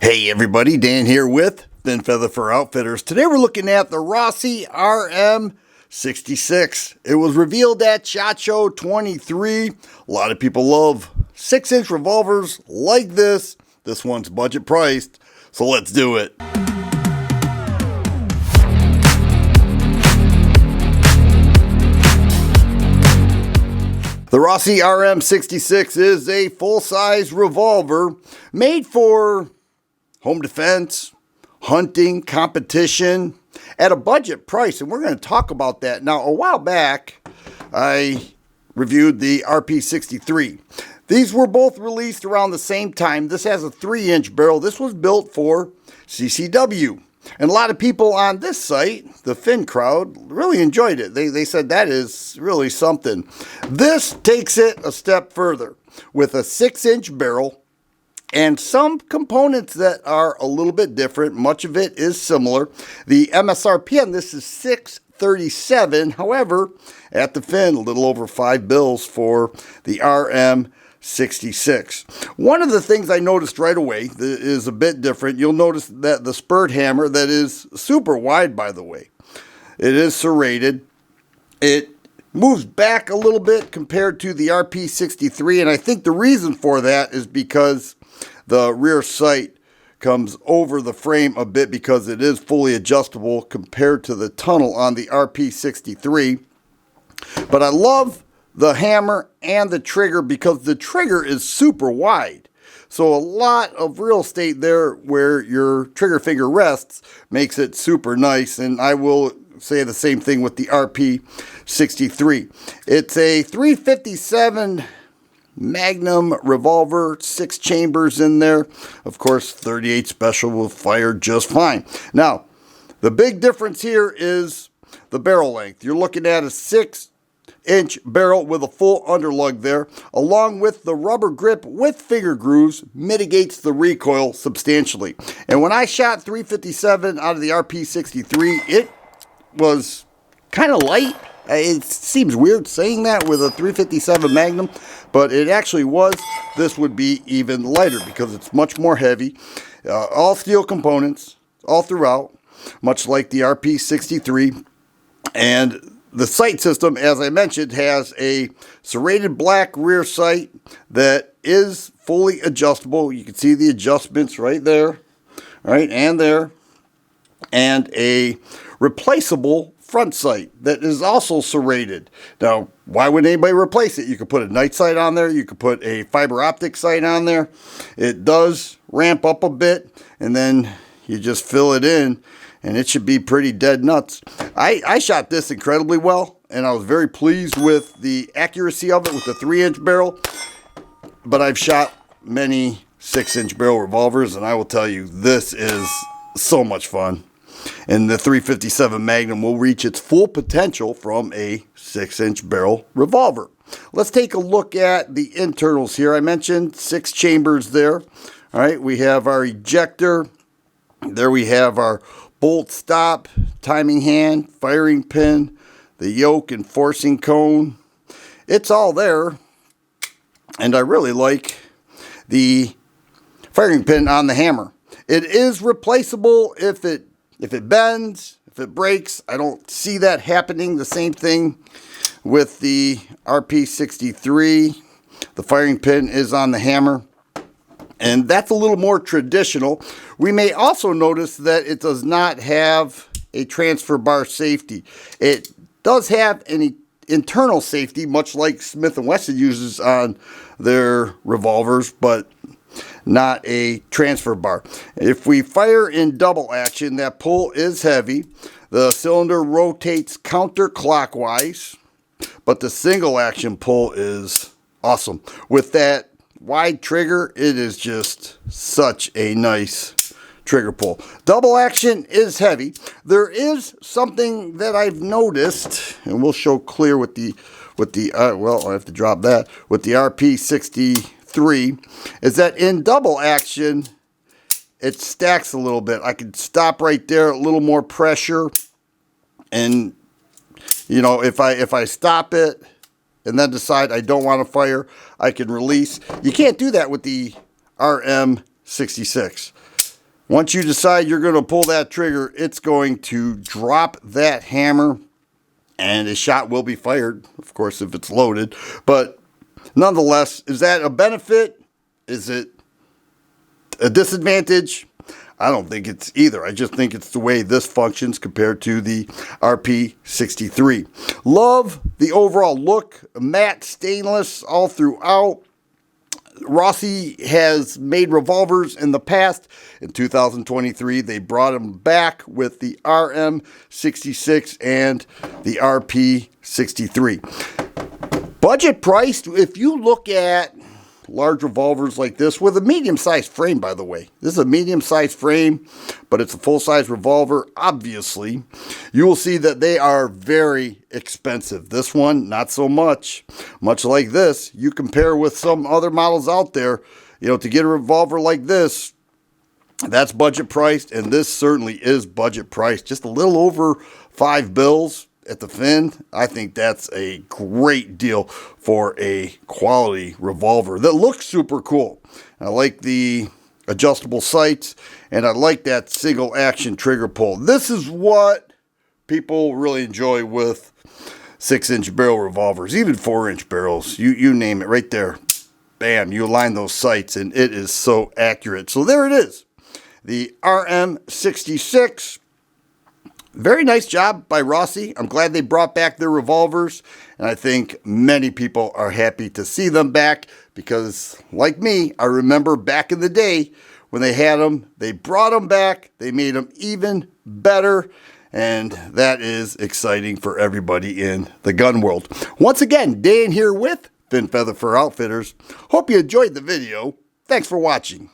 Hey everybody, Dan here with Thin Feather for Outfitters. Today we're looking at the Rossi RM66. It was revealed at SHOT Show 23. A lot of people love 6-inch revolvers like this. This one's budget priced, so let's do it. The Rossi RM66 is a full-size revolver made for home defense, hunting, competition, at a budget price. And we're going to talk about that. Now, a while back, I reviewed the RP63. These were both released around the same time. This has a 3-inch barrel. This was built for CCW. And a lot of people on this site, the Fin crowd, really enjoyed it. They said that is really something. This takes it a step further with a 6-inch barrel and some components that are a little bit different. Much of it is similar. The MSRP on this is $637. However, at the Fin, a little over $5 for the RM66. One of the things I noticed right away that is a bit different, you'll notice that the spurred hammer, that is super wide, by the way. It is serrated. It moves back a little bit compared to the RP63, and I think the reason for that is because the rear sight comes over the frame a bit because it is fully adjustable compared to the tunnel on the RP63. But I love the hammer and the trigger because the trigger is super wide. So a lot of real estate there where your trigger finger rests makes it super nice. And I will say the same thing with the RP63. It's a 357 Magnum revolver, 6 chambers in there. Of course, 38 special will fire just fine. Now, the big difference here is the barrel length. You're looking at a 6-inch barrel with a full underlug there, along with the rubber grip with finger grooves, mitigates the recoil substantially. And when I shot 357 out of the RP63, it was kind of light. It seems weird saying that with a 357 Magnum, but it actually was. This would be even lighter because it's much more heavy. All steel components all throughout, much like the RP63. And the sight system, as I mentioned, has a serrated black rear sight that is fully adjustable. You can see the adjustments right there, right, and there. And a replaceable front sight that is also serrated. Now, why would anybody replace it? You could put a night sight on there. You could put a fiber optic sight on there. It does ramp up a bit, and then you just fill it in, and it should be pretty dead nuts. I shot this incredibly well, and I was very pleased with the accuracy of it with the 3-inch barrel, but I've shot many 6-inch barrel revolvers, and I will tell you, this is so much fun. And the 357 Magnum will reach its full potential from a 6-inch barrel revolver. Let's take a look at the internals here. I mentioned 6 chambers there. All right, we have our ejector. There we have our bolt stop, timing hand, firing pin, the yoke and forcing cone. It's all there. And I really like the firing pin on the hammer. It is replaceable if it bends, if it breaks. I don't see that happening. The same thing with the RP63. The firing pin is on the hammer, and that's a little more traditional. We may also notice that it does not have a transfer bar safety. It does have an internal safety, much like Smith & Wesson uses on their revolvers, but not a transfer bar. If we fire in double action, that pull is heavy. The cylinder rotates counterclockwise, but the single action pull is awesome. With that wide trigger, it is just such a nice trigger pull. Double action is heavy. There is something that I've noticed, and we'll show clear with the well, I have to drop that, with the RP63, is that in double action, it stacks a little bit. I can stop right there, a little more pressure, and you know, if I stop it and then decide I don't want to fire, I can release. You can't do that with the RM66. Once you decide you're going to pull that trigger, it's going to drop that hammer and a shot will be fired, of course, if it's loaded. But nonetheless, is that a benefit? Is it a disadvantage? I don't think it's either. I just think it's the way this functions compared to the RP63. Love the overall look, matte stainless all throughout. Rossi has made revolvers in the past. In 2023, they brought them back with the RM66 and the RP63. Budget priced, if you look at large revolvers like this with a medium-sized frame, by the way. This is a medium-sized frame, but it's a full-size revolver. Obviously, you will see that they are very expensive. This one, not so much. Much like this, you compare with some other models out there, you know, to get a revolver like this, that's budget priced, and this certainly is budget priced. Just a little over $5 at the fin. I think that's a great deal for a quality revolver that looks super cool. I like the adjustable sights, and I like that single action trigger pull. This is what people really enjoy with 6-inch barrel revolvers, even 4-inch barrels. You name it, right there. Bam, you align those sights, and it is so accurate. So there it is, the RM66. Very nice job by Rossi. I'm glad they brought back their revolvers, and I think many people are happy to see them back because, like me, I remember back in the day when they had them, they brought them back, they made them even better, and that is exciting for everybody in the gun world. Once again, Dan here with Fin Feather Fur Outfitters. Hope you enjoyed the video. Thanks for watching.